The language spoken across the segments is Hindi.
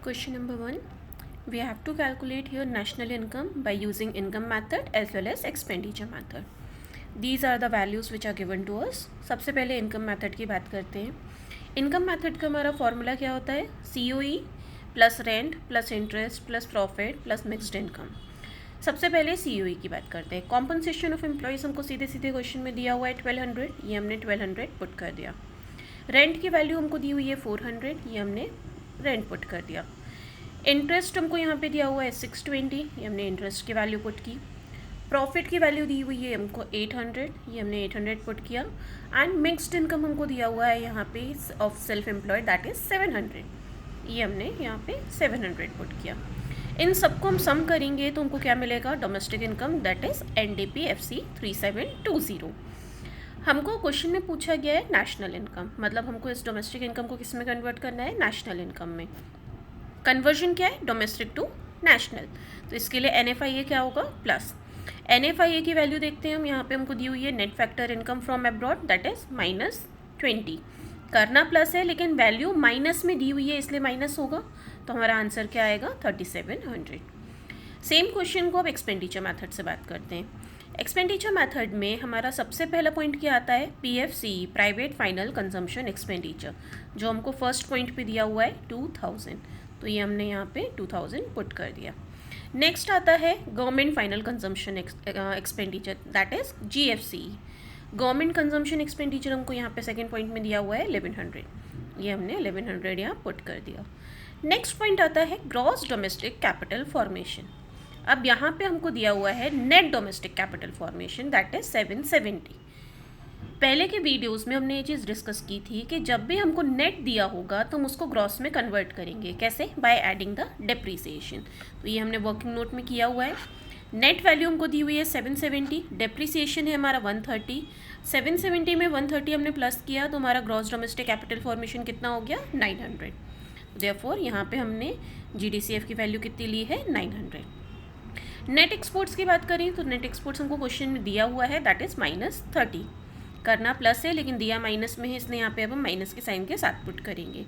Question number 1. We have to calculate here national income by using income method as well as expenditure method. These are the values which are given to us. सबसे पहले income method की बात करते हैं. Income method का हमारा फॉर्मूला क्या होता है? COE plus rent plus interest plus profit plus mixed income. सबसे पहले COE की बात करते हैं. कॉम्पनसेशन ऑफ एम्प्लॉयज़ हमको सीधे सीधे क्वेश्चन में दिया हुआ है 1200, ये हमने 1200 पुट कर दिया. रेंट की वैल्यू हमको दी हुई है 400, ये हमने रेंट पुट कर दिया. इंटरेस्ट हमको यहाँ पे दिया हुआ है 620, ये हमने इंटरेस्ट की वैल्यू पुट की. प्रॉफिट की वैल्यू दी हुई है हमको 800, ये हमने 800 पुट किया. एंड मिक्स्ड इनकम हमको दिया हुआ है यहाँ पे of self employed that is 700, ये हमने यहाँ पे 700 पुट किया. इन सबको हम सम करेंगे तो हमको क्या मिलेगा? Domestic income that is NDP-FC 3720. हमको क्वेश्चन में पूछा गया है नेशनल इनकम, मतलब हमको इस डोमेस्टिक इनकम को किस में कन्वर्ट करना है? नेशनल इनकम में. कन्वर्जन क्या है? Domestic to national. तो इसके लिए NFIA क्या होगा? प्लस. NFIA की वैल्यू देखते हैं हम. यहाँ पे हमको दी हुई है net factor income from abroad that is -20. करना प्लस है लेकिन वैल्यू माइनस में दी हुई है इसलिए माइनस होगा. तो हमारा आंसर क्या आएगा? 3700. सेम क्वेश्चन को अब एक्सपेंडिचर मेथड से बात करते हैं. एक्सपेंडिचर मेथड में हमारा सबसे पहला पॉइंट क्या आता है? PFC private final consumption expenditure, जो हमको फर्स्ट पॉइंट पे दिया हुआ है 2000. तो ये हमने यहाँ पे 2000 पुट कर दिया. नेक्स्ट आता है government final consumption expenditure that is GFC. Government consumption expenditure हमको यहाँ पे सेकेंड पॉइंट में दिया हुआ है 1100, ये हमने 1100 यहाँ पुट कर दिया. नेक्स्ट पॉइंट आता है ग्रॉस डोमेस्टिक कैपिटल फॉर्मेशन. अब यहाँ पे हमको दिया हुआ है net domestic capital formation that is 770. पहले के वीडियोस में हमने ये चीज़ डिस्कस की थी कि जब भी हमको नेट दिया होगा तो हम उसको ग्रॉस में कन्वर्ट करेंगे. कैसे? By adding the depreciation. तो ये हमने वर्किंग नोट में किया हुआ है. नेट वैल्यू हमको दी हुई है 770, डेप्रीसिएशन है हमारा 130. 770 में 130 हमने प्लस किया तो हमारा ग्रॉस डोमेस्टिक कैपिटल फॉर्मेशन कितना हो गया? 900. देयरफॉर यहाँ पे हमने GDCF की वैल्यू कितनी ली है? 900. नेट एक्सपोर्ट्स की बात करें तो नेट एक्सपोर्ट्स हमको क्वेश्चन में दिया हुआ है दैट इज़ -30. करना प्लस है लेकिन दिया माइनस में है इसलिए यहाँ पे अब हम माइनस के साइन के साथ पुट करेंगे.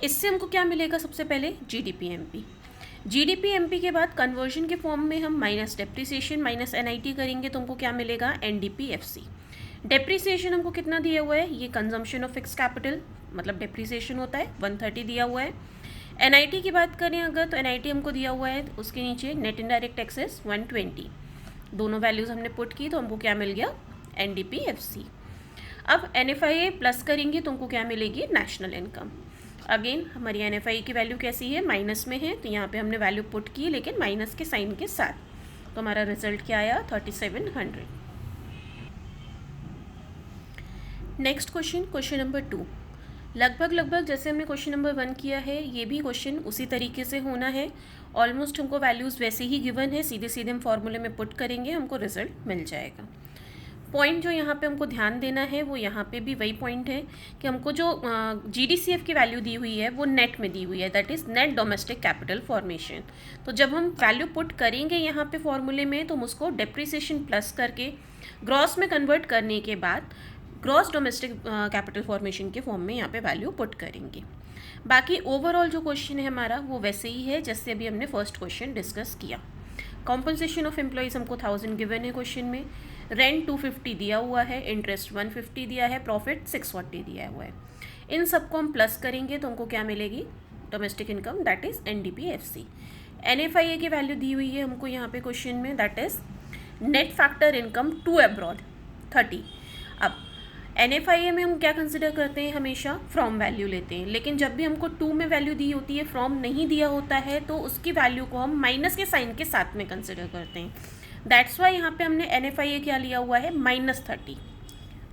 इससे हमको क्या मिलेगा? सबसे पहले GDP-MP. GDP-MP के बाद कन्वर्जन के फॉर्म में हम माइनस डेप्रीसिएशन माइनस NIT करेंगे तो हमको क्या मिलेगा? NDP-FC. डेप्रीसिएशन हमको कितना दिया हुआ है? ये कंजम्पशन ऑफ फिक्स कैपिटल मतलब डेप्रीसिएशन होता है 130 दिया हुआ है. NIT की बात करें अगर तो NIT हमको दिया हुआ है उसके नीचे नेट इनडायरेक्ट टैक्सेस 120. दोनों वैल्यूज़ हमने पुट की तो हमको क्या मिल गया? NDP-FC. अब NFIA प्लस करेंगे तो हमको क्या मिलेगी? National income. अगेन हमारी NFIA की वैल्यू कैसी है? माइनस में है तो यहाँ पे हमने वैल्यू पुट की लेकिन माइनस के साइन के साथ. तो हमारा रिजल्ट क्या आया? 3700. Next question number 2. लगभग जैसे हमने क्वेश्चन नंबर 1 किया है ये भी क्वेश्चन उसी तरीके से होना है. ऑलमोस्ट हमको वैल्यूज़ वैसे ही गिवन है, सीधे सीधे हम फॉर्मूले में पुट करेंगे हमको रिजल्ट मिल जाएगा. पॉइंट जो यहाँ पे हमको ध्यान देना है वो यहाँ पे भी वही पॉइंट है कि हमको जो GDCF की वैल्यू दी हुई है वो नेट में दी हुई है that is net domestic capital formation. तो जब हम वैल्यू पुट करेंगे यहाँ पे फॉर्मूले में तो हम उसको डेप्रीसिएशन प्लस करके ग्रॉस में कन्वर्ट करने के बाद ग्रॉस डोमेस्टिक कैपिटल फॉर्मेशन के फॉर्म में यहाँ पे वैल्यू पुट करेंगे. बाकी ओवरऑल जो क्वेश्चन है हमारा वो वैसे ही है जैसे अभी हमने फर्स्ट क्वेश्चन डिस्कस किया. कॉम्पनसेशन ऑफ एम्प्लॉयज़ हमको 1000 गिवन है क्वेश्चन में. रेंट 250 दिया हुआ है, इंटरेस्ट 150 दिया है, प्रॉफिट 640 दिया हुआ है. इन सबको हम प्लस करेंगे तो हमको क्या मिलेगी? Domestic income that is NDP-FC. NFIA की वैल्यू दी हुई है हमको यहाँ पे क्वेश्चन में that is net factor income to abroad 30. अब NFIA में हम क्या कंसिडर करते हैं? हमेशा फ्रॉम वैल्यू लेते हैं, लेकिन जब भी हमको 2 में वैल्यू दी होती है फ्रॉम नहीं दिया होता है तो उसकी वैल्यू को हम माइनस के साइन के साथ में कंसिडर करते हैं. दैट्स वाई यहाँ पे हमने NFIA क्या लिया हुआ है? -30.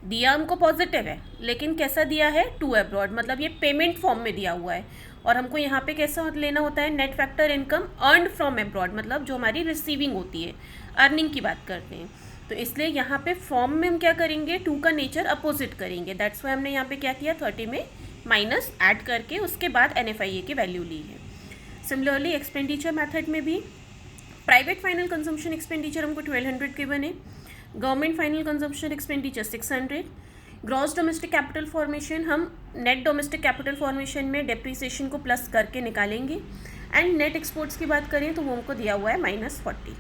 दिया हमको पॉजिटिव है लेकिन कैसा दिया है? टू अब्रॉड, मतलब ये पेमेंट फॉर्म में दिया हुआ है. और हमको यहाँ पे कैसा लेना होता है? Net factor income earned from abroad, मतलब जो हमारी रिसीविंग होती है, अर्निंग की बात करते हैं. तो इसलिए यहाँ पे फॉर्म में हम क्या करेंगे? 2 का नेचर अपोजिट करेंगे. दैट्स वाई हमने यहाँ पे क्या किया? 30 में माइनस ऐड करके उसके बाद NFIA की वैल्यू ली है. सिमिलरली एक्सपेंडिचर मेथड में भी प्राइवेट फाइनल कंजम्पशन एक्सपेंडिचर हमको 1200 गिवन है, government final consumption expenditure 600, gross domestic capital formation हम नेट डोमेस्टिक कैपिटल फॉर्मेशन में डेप्रीसिएशन को प्लस करके निकालेंगे। एंड नेट एक्सपोर्ट्स की बात करें तो वो हमको दिया हुआ है -40।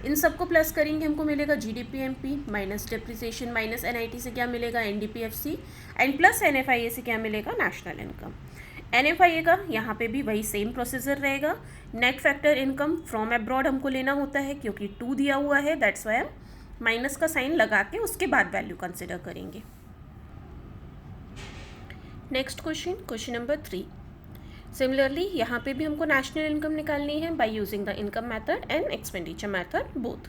इन सबको प्लस करेंगे, हमको मिलेगा GDPMP minus depreciation minus NIT से क्या मिलेगा NDPFC एंड प्लस NFIA से क्या मिलेगा नेशनल इनकम। NFIA का यहाँ पे भी वही सेम प्रोसीजर रहेगा। Net factor income from abroad हमको लेना होता है क्योंकि 2 दिया हुआ है, दैट्स वाई हम माइनस का साइन लगा के उसके बाद वैल्यू कंसिडर करेंगे। Next question number 3। सिमिलरली यहाँ पे भी हमको नेशनल इनकम निकालनी है by using the income method and expenditure method both.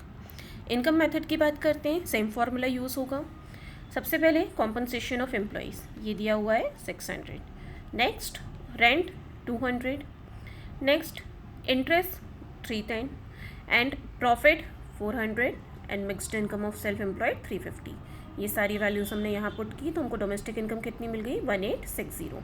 Income method की बात करते हैं, सेम फार्मूला यूज़ होगा। सबसे पहले कॉम्पनसेशन ऑफ एम्प्लॉयज़ ये दिया हुआ है 600, next rent 200, next interest 310 and profit 400 and mixed income of self employed 350। ये सारी वैल्यूज़ हमने यहाँ पुट की तो हमको डोमेस्टिक इनकम कितनी मिल गई 1860।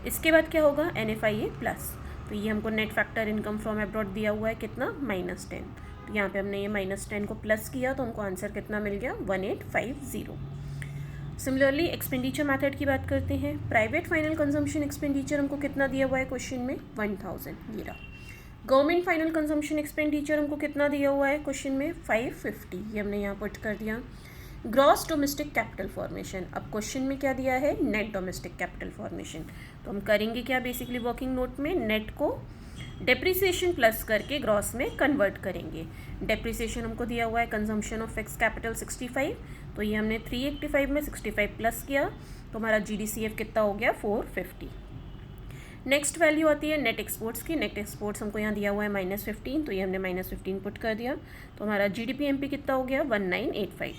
इसके बाद क्या होगा NFIA प्लस, तो ये हमको net factor income from abroad दिया हुआ है कितना -10, तो यहाँ पे हमने ये -10 को प्लस किया तो हमको आंसर कितना मिल गया 1850। सिमिलरली एक्सपेंडिचर मेथड की बात करते हैं। प्राइवेट फाइनल कंजम्पशन एक्सपेंडिचर हमको कितना दिया हुआ है क्वेश्चन में 1000 ये रहा। गवर्नमेंट फाइनल कंजम्पशन एक्सपेंडिचर हमको कितना दिया हुआ है क्वेश्चन में 550, ये हमने यहाँ पुट कर दिया। ग्रॉस डोमेस्टिक कैपिटल फॉर्मेशन, अब क्वेश्चन में क्या दिया है नेट डोमेस्टिक कैपिटल फॉर्मेशन, तो हम करेंगे क्या बेसिकली वर्किंग नोट में नेट को डेप्रिसिएशन प्लस करके ग्रॉस में कन्वर्ट करेंगे। डेप्रिसिएशन हमको दिया हुआ है कंजम्पशन ऑफ फिक्स कैपिटल 65, तो ये हमने 385 में 65 प्लस किया तो हमारा GDCF कितना हो गया 450। नेक्स्ट वैल्यू आती है नेट एक्सपोर्ट्स की। नेट एक्सपोर्ट्स हमको यहाँ दिया हुआ है -15, तो ये हमने -15 पुट कर दिया तो हमारा GDPMP कितना हो गया 1985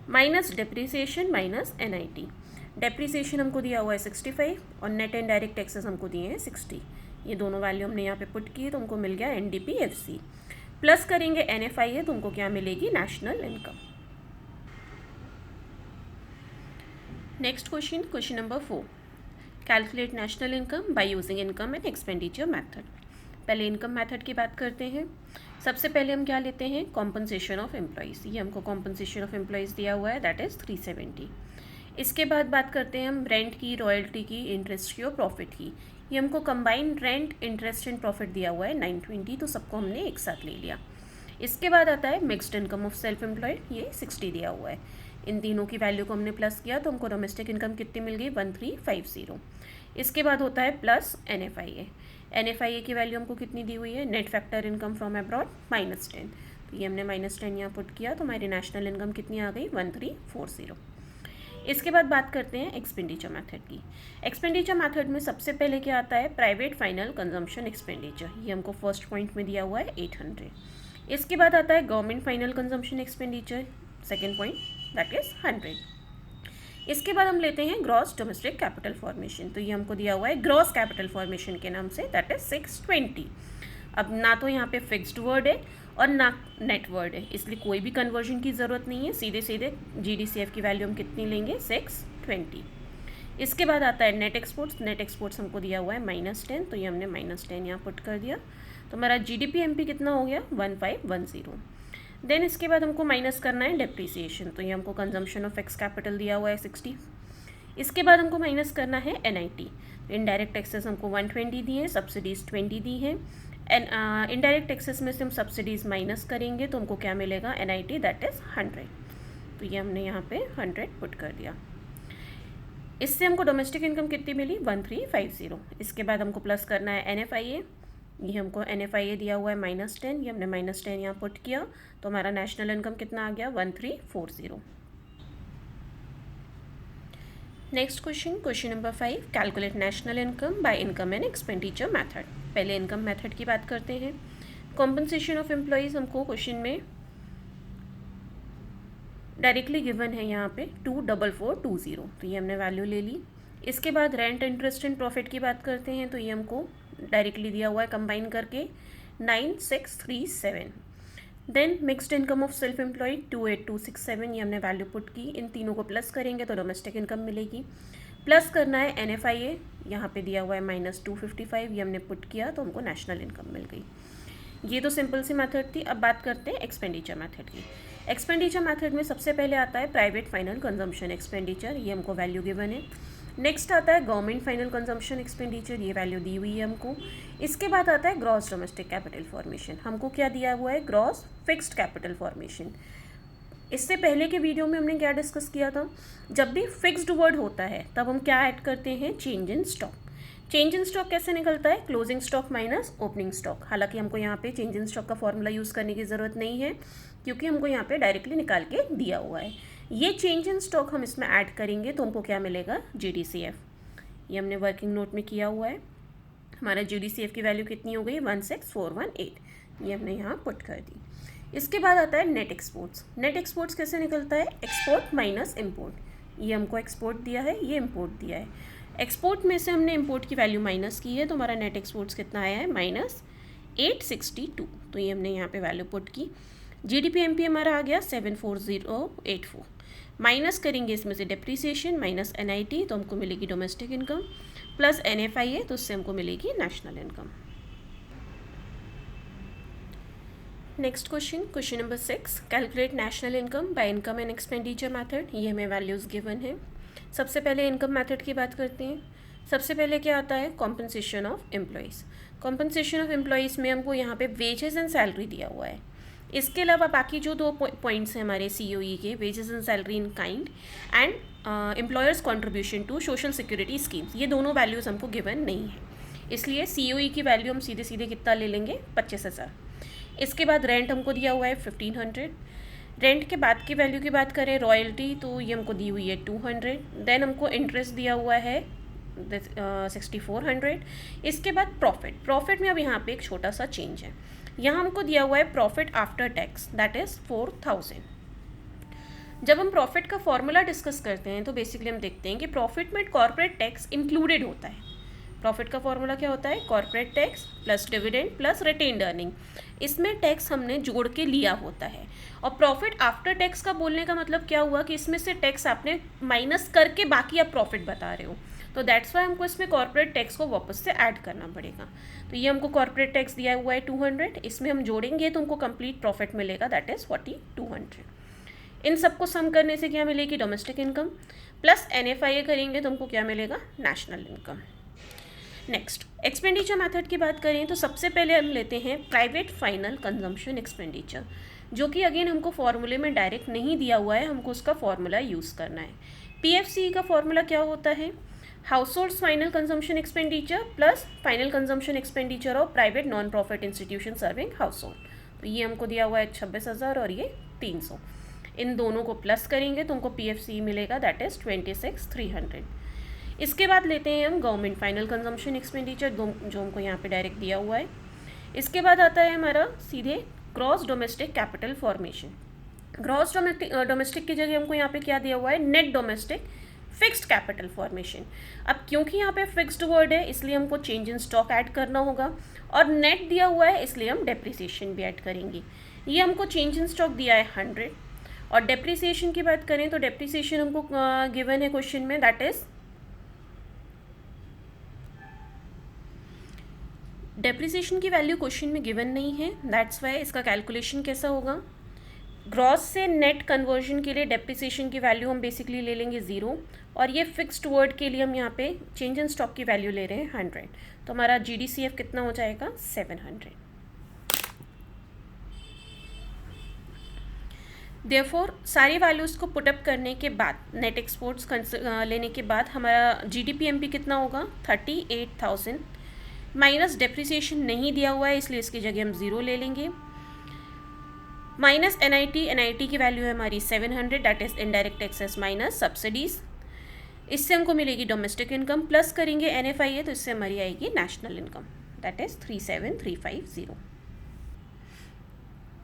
minus depreciation minus NIT। Depreciation हमको दिया हुआ है 65 और नेट एंड डायरेक्ट टैक्सेस हमको दिए हैं 60। ये दोनों वैल्यू हमने यहाँ पे पुट की तो हमको मिल गया NDPFC। प्लस करेंगे NFIA तो हमको क्या मिलेगी national income. Next question number 4। Calculate national income by using income and expenditure method. पहले इनकम मेथड की बात करते हैं। सबसे पहले हम क्या लेते हैं कॉम्पनसेशन ऑफ एम्प्लॉयज़, ये हमको कॉम्पनसेशन ऑफ एम्प्लॉयज़ दिया हुआ है दैट इज़ 370। इसके बाद बात करते हैं हम रेंट की, रॉयल्टी की, इंटरेस्ट की और प्रॉफिट की। ये हमको combined rent, interest and profit दिया हुआ है 920, तो सबको हमने एक साथ ले लिया। इसके बाद आता है mixed income of self employed, ये 60 दिया हुआ है। इन तीनों की वैल्यू को हमने प्लस किया तो हमको डोमेस्टिक इनकम कितनी मिल गई 1350। इसके बाद होता है प्लस NFIA की वैल्यू हमको कितनी दी हुई है net factor income from abroad -10, तो ये हमने -10 यहाँ पुट किया तो हमारी नेशनल इनकम कितनी आ गई 1340। इसके बाद बात करते हैं एक्सपेंडिचर मेथड की। एक्सपेंडिचर मेथड में सबसे पहले क्या आता है प्राइवेट फाइनल कंजम्पशन एक्सपेंडिचर, ये हमको फर्स्ट पॉइंट में दिया हुआ है 800। इसके बाद आता है government final consumption expenditure, second point that is 100। इसके बाद हम लेते हैं ग्रॉस डोमेस्टिक कैपिटल फॉर्मेशन, तो ये हमको दिया हुआ है ग्रॉस कैपिटल फॉर्मेशन के नाम से दैट इज 620। अब ना तो यहाँ पे फिक्स्ड वर्ड है और ना नेट वर्ड है, इसलिए कोई भी कन्वर्जन की ज़रूरत नहीं है, सीधे सीधे GDCF की वैल्यू हम कितनी लेंगे 620। इसके बाद आता है नेट एक्सपोर्ट्स। नेट एक्सपोर्ट्स हमको दिया हुआ है -10, तो ये हमने -10 यहाँ पुट कर दिया तो हमारा GDPMP कितना हो गया 1510। देन इसके बाद हमको माइनस करना है डेप्रीसिएशन, तो ये हमको कंजम्पशन ऑफ फिक्स कैपिटल दिया हुआ है 60। इसके बाद हमको माइनस करना है NIT, इनडायरेक्ट टैक्सेस हमको 120 दी है, सब्सिडीज़ 20 दी है एंड इनडायरेक्ट टैक्सेस में से हम सब्सिडीज़ माइनस करेंगे तो हमको क्या मिलेगा NIT दैट इज़ 100, तो ये हमने यहाँ पे 100 पुट कर दिया। इससे हमको डोमेस्टिक इनकम कितनी मिली 1350। इसके बाद हमको प्लस करना है NFIA, ये हमको NFIA दिया हुआ है -10, ये हमने -10 यहाँ पुट किया तो हमारा नेशनल इनकम कितना आ गया 1340। Next question number 5। Calculate national income by income and expenditure method. पहले इनकम मेथड की बात करते हैं। कॉम्पनसेशन ऑफ एम्प्लॉयज़ हमको क्वेश्चन में डायरेक्टली गिवन है यहाँ पे 24420, तो ये हमने वैल्यू ले ली। इसके बाद रेंट, इंटरेस्ट एंड प्रॉफिट की बात करते हैं तो ये हमको डायरेक्टली दिया हुआ है कंबाइन करके 9637। Then mixed income of self employed 28267, ये हमने वैल्यू पुट की। इन तीनों को प्लस करेंगे तो डोमेस्टिक इनकम मिलेगी। प्लस करना है NFIA, यहाँ पे दिया हुआ है -255, ये हमने पुट किया तो हमको नेशनल इनकम मिल गई। ये तो सिंपल सी मेथड थी। अब बात करते हैं एक्सपेंडिचर मेथड की। एक्सपेंडिचर मेथड में सबसे पहले आता है प्राइवेट फाइनल कंजम्पशन एक्सपेंडिचर, ये हमको वैल्यू गिवन है। नेक्स्ट आता है गवर्नमेंट फाइनल कंजम्पशन एक्सपेंडिचर, ये वैल्यू दी हुई है हमको। इसके बाद आता है ग्रॉस डोमेस्टिक कैपिटल फॉर्मेशन, हमको क्या दिया हुआ है, ग्रॉस फिक्स्ड कैपिटल फॉर्मेशन। इससे पहले के वीडियो में हमने क्या डिस्कस किया था, जब भी फिक्स्ड वर्ड होता है तब हम क्या ऐड करते हैं, change in stock. Change in stock कैसे निकलता है, closing stock minus opening stock. हालांकि हमको यहाँ पे चेंज इन स्टॉक का फॉर्मूला यूज़ करने की ज़रूरत नहीं है, क्योंकि हमको यहाँ पे डायरेक्टली निकाल के दिया हुआ है। ये चेंज इन स्टॉक हम इसमें ऐड करेंगे तो हमको क्या मिलेगा, GDCF। ये हमने वर्किंग नोट में किया हुआ है। हमारा GDCF की वैल्यू कितनी हो गई, 16418, ये हमने यहाँ पुट कर दी। इसके बाद आता है नेट एक्सपोर्ट्स। नेट एक्सपोर्ट्स कैसे निकलता है, एक्सपोर्ट माइनस इम्पोर्ट। ये हमको एक्सपोर्ट दिया है, ये इम्पोर्ट दिया है। एक्सपोर्ट में से हमने इम्पोर्ट की वैल्यू माइनस की है, तो हमारा नेट एक्सपोर्ट्स कितना आया है, -862। तो ये हमने यहाँ पे वैल्यू पुट की। GDP-MP हमारा आ गया 74084। माइनस करेंगे इसमें से डेप्रीसिएशन माइनस NIT, तो हमको मिलेगी डोमेस्टिक इनकम, प्लस NFIA, तो उससे हमको मिलेगी national income. Next question number 6, calculate national income by income and expenditure method. ये हमें वैल्यूज़ गिवन है। सबसे पहले इनकम मेथड की बात करते हैं। सबसे पहले क्या आता है, compensation of employees. Compensation of employees में हमको यहाँ पे वेजेस एंड सैलरी दिया हुआ है। इसके अलावा बाकी जो 2 पॉइंट्स हैं हमारे COE के, wages and salary in kind and employers contribution to social security schemes, ये दोनों वैल्यूज़ हमको गिवन नहीं है। इसलिए COE की वैल्यू हम सीधे सीधे कितना ले लेंगे, 25,000। इसके बाद रेंट हमको दिया हुआ है 1500। रेंट के बाद की वैल्यू की बात करें, रॉयल्टी, तो ये हमको दी हुई है 200। देन हमको इंटरेस्ट दिया हुआ है 6400। इसके बाद प्रॉफिट में अब यहाँ पे एक छोटा सा चेंज है। यहाँ हमको दिया हुआ है profit after tax, that is 4000। जब हम प्रॉफिट का फॉर्मूला डिस्कस करते हैं तो बेसिकली हम देखते हैं कि प्रॉफिट में कॉर्पोरेट टैक्स इंक्लूडेड होता है। प्रॉफिट का फॉर्मूला क्या होता है, corporate tax plus dividend plus retained earning. इसमें टैक्स हमने जोड़ के लिया होता है। और प्रॉफिट आफ्टर टैक्स का बोलने का मतलब क्या हुआ कि इसमें से टैक्स आपने माइनस करके बाकी आप प्रॉफिट बता रहे हो, तो दैट्स वाई हमको इसमें कॉर्पोरेट टैक्स को वापस से ऐड करना पड़ेगा। तो ये हमको कॉर्पोरेट टैक्स दिया हुआ है 200, इसमें हम जोड़ेंगे तो हमको कंप्लीट प्रॉफिट मिलेगा, दैट इज़ 4200। इन सबको सम करने से क्या मिलेगी, डोमेस्टिक इनकम, प्लस NFIA करेंगे तो हमको क्या मिलेगा, national income. Next, expenditure method की बात करें तो सबसे पहले हम लेते हैं प्राइवेट फाइनल कंजम्पशन एक्सपेंडिचर, जो कि अगेन हमको फॉर्मूले में डायरेक्ट नहीं दिया हुआ है, हमको उसका फॉर्मूला यूज़ करना है। PFCE का फॉर्मूला क्या होता है, house holds final consumption expenditure plus final consumption expenditure of private non profit institution serving house hold. तो ये हमको दिया हुआ है 26,000 और ये 300। इन दोनों को प्लस करेंगे तो हमको PFCE मिलेगा, दैट इज़ 26,300। इसके बाद लेते हैं हम गवर्नमेंट फाइनल कंजम्पशन एक्सपेंडिचर, जो हमको यहाँ पे डायरेक्ट दिया हुआ है। इसके बाद आता है हमारा सीधे gross domestic capital formation. Gross domestic की जगह हमको यहाँ पे क्या दिया हुआ है, net domestic fixed capital formation. अब क्योंकि यहाँ पे फिक्स्ड वर्ड है इसलिए हमको चेंज इन स्टॉक ऐड करना होगा, और नेट दिया हुआ है इसलिए हम डेप्रीसिएशन भी ऐड करेंगे। ये हमको चेंज इन स्टॉक दिया है 100, और डेप्रीसिएशन की बात करें तो डेप्रीसिएशन हमको गिवन है क्वेश्चन में, दैट इज़ डेप्रीसिएशन की वैल्यू क्वेश्चन में गिवन नहीं है, दैट्स वाई इसका कैलकुलेशन कैसा होगा, ग्रॉस से नेट कन्वर्जन के लिए डेप्रीसिएशन की वैल्यू हम बेसिकली ले लेंगे 0, और ये फिक्स्ड वर्ड के लिए हम यहाँ पे चेंज इन स्टॉक की वैल्यू ले रहे हैं 100। तो हमारा GDCF कितना हो जाएगा, 700। देयरफॉर सारी वैल्यूज़ को पुटअप करने के बाद, नेट एक्सपोर्ट्स लेने के बाद हमारा GDP-MP कितना होगा, 38,000 माइनस डेप्रीसिएशन नहीं दिया हुआ है इसलिए इसकी जगह हम 0 ले लेंगे, माइनस NIT की वैल्यू है हमारी 700, that is indirect taxes minus subsidies. इससे हमको मिलेगी डोमेस्टिक इनकम, प्लस करेंगे NFIA तो इससे हमारी आएगी national income, that is 37350।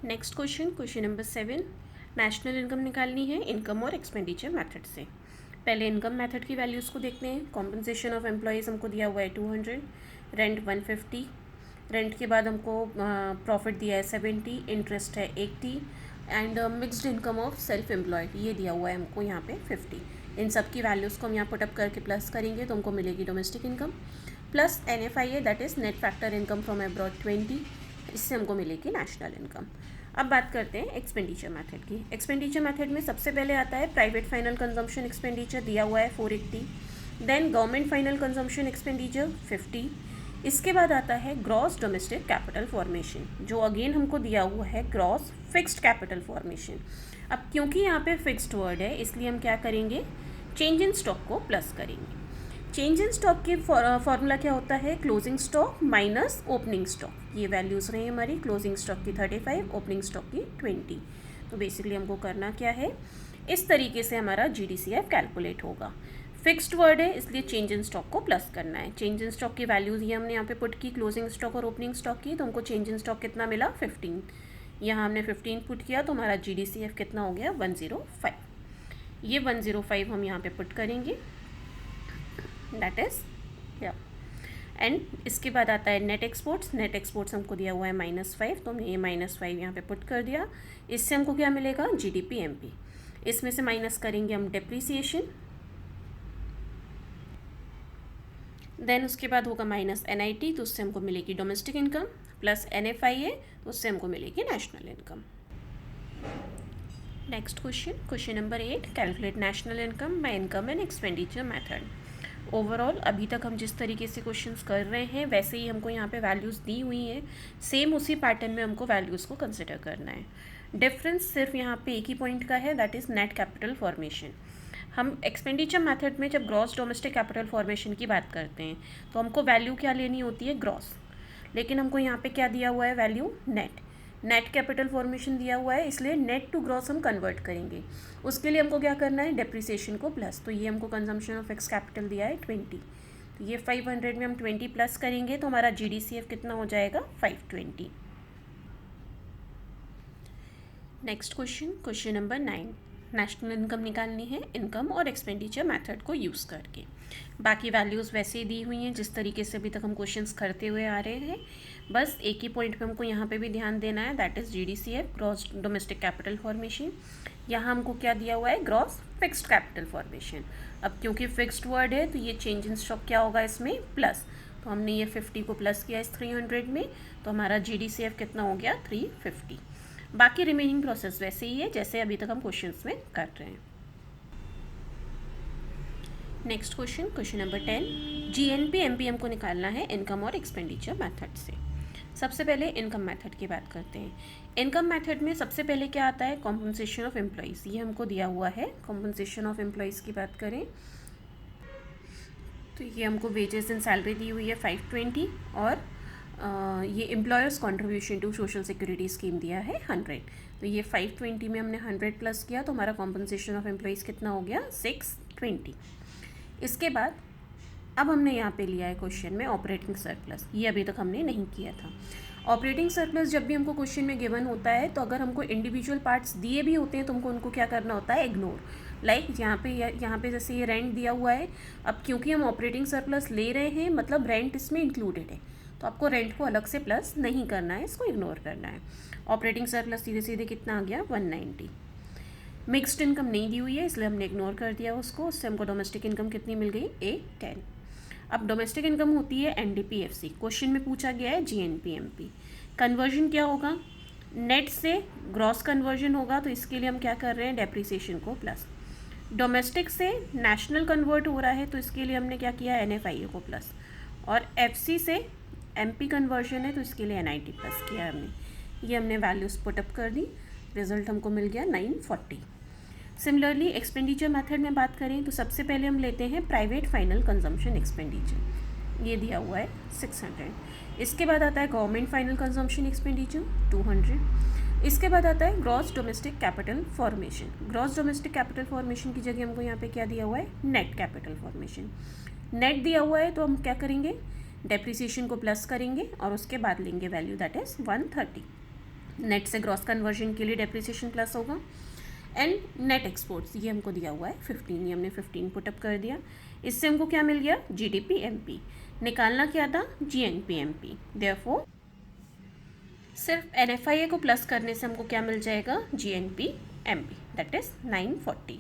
Next question number 7, national income निकालनी है इनकम और एक्सपेंडिचर मेथड से। पहले इनकम मेथड की वैल्यूज़ को देखते हैं। कॉम्पनसेशन ऑफ एम्प्लॉयज़ हमको दिया हुआ है 200, रेंट 150, रेंट के बाद हमको प्रॉफिट दिया है 70, इंटरेस्ट है 80, and mixed income of self employed ये दिया हुआ है हमको यहाँ पे 50। इन सब की वैल्यूज़ को हम यहाँ पुटअप करके प्लस करेंगे तो हमको मिलेगी domestic income, plus NFIA that is net factor income from abroad 20, इससे हमको मिलेगी नेशनल इनकम। अब बात करते हैं एक्सपेंडिचर मेथड की। एक्सपेंडिचर मेथड में सबसे पहले आता है प्राइवेट फाइनल कंजम्पशन एक्सपेंडिचर, दिया हुआ है 480, then government final consumption expenditure 50, इसके बाद आता है ग्रॉस डोमेस्टिक कैपिटल फॉर्मेशन, जो अगेन हमको दिया हुआ है ग्रॉस फिक्स्ड कैपिटल फॉर्मेशन। अब क्योंकि यहाँ पे फिक्स्ड वर्ड है इसलिए हम क्या करेंगे, चेंज इन स्टॉक को प्लस करेंगे। चेंज इन स्टॉक की फॉर्मूला क्या होता है, closing stock minus opening stock. ये वैल्यूज़ रही हमारी, क्लोजिंग स्टॉक की 35, ओपनिंग स्टॉक की 20। तो बेसिकली हमको करना क्या है, इस तरीके से हमारा GDCF कैलकुलेट होगा। फिक्स्ड वर्ड है इसलिए चेंज इन स्टॉक को प्लस करना है। चेंज इन स्टॉक की वैल्यूज़ ये हमने यहाँ पे पुट की, क्लोजिंग स्टॉक और ओपनिंग स्टॉक की, तो हमको चेंज इन स्टॉक कितना मिला 15। यहाँ हमने 15 पुट किया तो हमारा GDCF कितना हो गया 105। ये 105 हम यहाँ पे पुट करेंगे, दैट इज़ या। एंड इसके बाद आता है नेट एक्सपोर्ट्स। नेट एक्सपोर्ट्स हमको दिया हुआ है -5, तो हमने ये -5 यहाँ पे पुट कर दिया। इससे हमको क्या मिलेगा, GDP-MP। इसमें से माइनस करेंगे हम डेप्रीसिएशन, देन उसके बाद होगा माइनस NIT, तो उससे हमको मिलेगी डोमेस्टिक इनकम, प्लस NFIA, तो उससे हमको मिलेगी national income. Next question number 8, calculate national income by income and expenditure method. Overall अभी तक हम जिस तरीके से क्वेश्चंस कर रहे हैं वैसे ही हमको यहाँ पे वैल्यूज़ दी हुई हैं, सेम उसी पैटर्न में हमको वैल्यूज़ को कंसिडर करना है। डिफरेंस सिर्फ यहाँ पे एक ही पॉइंट का है, that is net capital formation. हम एक्सपेंडिचर मेथड में जब ग्रॉस डोमेस्टिक कैपिटल फॉर्मेशन की बात करते हैं तो हमको वैल्यू क्या लेनी होती है, ग्रॉस, लेकिन हमको यहाँ पे क्या दिया हुआ है, वैल्यू नेट कैपिटल फॉर्मेशन दिया हुआ है, इसलिए नेट टू ग्रॉस हम कन्वर्ट करेंगे। उसके लिए हमको क्या करना है, डेप्रिसिएशन को प्लस। तो ये हमको कंजम्पशन ऑफ फिक्स कैपिटल दिया है 20, तो ये 500 में हम 20 प्लस करेंगे तो हमारा GDCF कितना हो जाएगा 520। Next question number 9, national income निकालनी है इनकम और एक्सपेंडिचर मेथड को यूज़ करके। बाकी वैल्यूज़ वैसे ही दी हुई हैं जिस तरीके से अभी तक हम क्वेश्चंस करते हुए आ रहे हैं, बस एक ही पॉइंट पे हमको यहाँ पे भी ध्यान देना है, that is GDCF, gross domestic capital formation. यहाँ हमको क्या दिया हुआ है, ग्रॉस फिक्स्ड कैपिटल फॉर्मेशन। अब क्योंकि फिक्स्ड वर्ड है तो ये चेंज इन स्टॉक क्या होगा इसमें, प्लस, तो हमने ये 50 को प्लस किया इस 300 में, तो हमारा GDCF कितना हो गया 350। बाकी रिमेनिंग प्रोसेस वैसे ही है जैसे अभी तक हम क्वेश्चंस में कर रहे हैं। नेक्स्ट क्वेश्चन नंबर 10, GNP-MP हमको निकालना है इनकम और एक्सपेंडिचर मेथड से। सबसे पहले इनकम मेथड की बात करते हैं। इनकम मेथड में सबसे पहले क्या आता है, कॉम्पनसेशन ऑफ एम्प्लॉइज़, ये हमको दिया हुआ है। कॉम्पनसेशन ऑफ एम्प्लॉइज़ की बात करें तो ये हमको वेजेस एंड सैलरी दी हुई है 520, और ये employers contribution to social security scheme दिया है 100। तो ये 520 में हमने 100 प्लस किया तो हमारा कॉम्पनसेशन ऑफ एम्प्लॉइज़ कितना हो गया 620। इसके बाद अब हमने यहाँ पे लिया है क्वेश्चन में ऑपरेटिंग सरप्लस, ये अभी तक हमने नहीं किया था। ऑपरेटिंग सरप्लस जब भी हमको क्वेश्चन में गिवन होता है तो अगर हमको इंडिविजुअल पार्ट्स दिए भी होते हैं तो हमको उनको क्या करना होता है, इग्नोर। लाइक यहाँ पे जैसे ये रेंट दिया हुआ है, अब क्योंकि हम ऑपरेटिंग सरप्लस ले रहे हैं मतलब रेंट इसमें इंक्लूडेड है, तो आपको रेंट को अलग से प्लस नहीं करना है, इसको इग्नोर करना है। ऑपरेटिंग सरप्लस सीधे सीधे कितना आ गया 190। मिक्स्ड इनकम नहीं दी हुई है इसलिए हमने इग्नोर कर दिया उसको, उससे हमको डोमेस्टिक इनकम कितनी मिल गई 810। अब डोमेस्टिक इनकम होती है NDP-FC, क्वेश्चन में पूछा गया है GNP-MP। कन्वर्जन क्या होगा, नेट से ग्रॉस कन्वर्जन होगा, तो इसके लिए हम क्या कर रहे हैं, डेप्रिसिएशन को प्लस। डोमेस्टिक से नेशनल कन्वर्ट हो रहा है तो इसके लिए हमने क्या किया, NFIA को प्लस, और FC से MP कन्वर्जन है तो इसके लिए NIT प्लस किया हमने। ये हमने वैल्यूज़ पुटअप कर दी, रिजल्ट हमको मिल गया 940। सिमिलरली एक्सपेंडिचर मेथड में बात करें तो सबसे पहले हम लेते हैं प्राइवेट फाइनल कंजम्पशन एक्सपेंडिचर, ये दिया हुआ है 600। इसके बाद आता है गवर्नमेंट फाइनल कंजम्पशन एक्सपेंडिचर 200। इसके बाद आता है gross domestic capital formation. Gross domestic capital formation की जगह हमको यहाँ पे क्या दिया हुआ है, नेट कैपिटल फॉर्मेशन। नेट दिया हुआ है तो हम क्या करेंगे, डेप्रिसिएशन को प्लस करेंगे और उसके बाद लेंगे वैल्यू दैट इज़ 130। नेट से ग्रॉस कन्वर्जन के लिए डेप्रिसिएशन प्लस होगा। एंड नेट एक्सपोर्ट्स ये हमको दिया हुआ है 15, ये हमने 15 पुटअप कर दिया। इससे हमको क्या मिल गया, GDP-MP। निकालना क्या था, GNP-MP। देयरफॉर सिर्फ NFIA को प्लस करने से हमको क्या मिल जाएगा, GNP-MP, दैट इज़ 940।